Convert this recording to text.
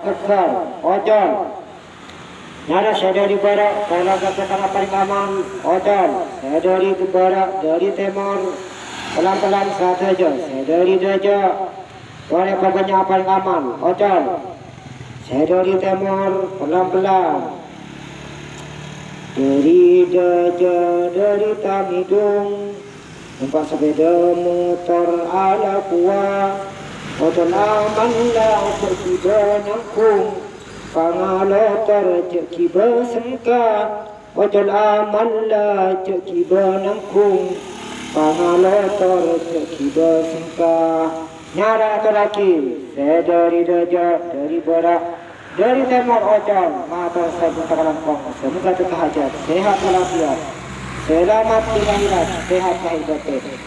Bekal, ojol. Nyara saya dari barat, kalau katakan paling aman, ojol. Saya dari barat, dari timur, pelan-pelan saja. Saya dari dajah, boleh pokoknya paling aman, ojol. Saya dari timur, pelan-pelan. Dari dajah, dari Tamidung, numpak sepeda motor ala kuah. Ojol aman lah pergi benangkung, pangalotor ceki bersengka. Ojol aman lah ceki benangkung, pangalotor ceki bersengka. Nyara atau laki, saya dari dajah, dari barat, dari timur ojol. Mata saya buka lampang, semoga tetap hajat, sehat walafiat, selamat di akhirat, sehat lahir batin.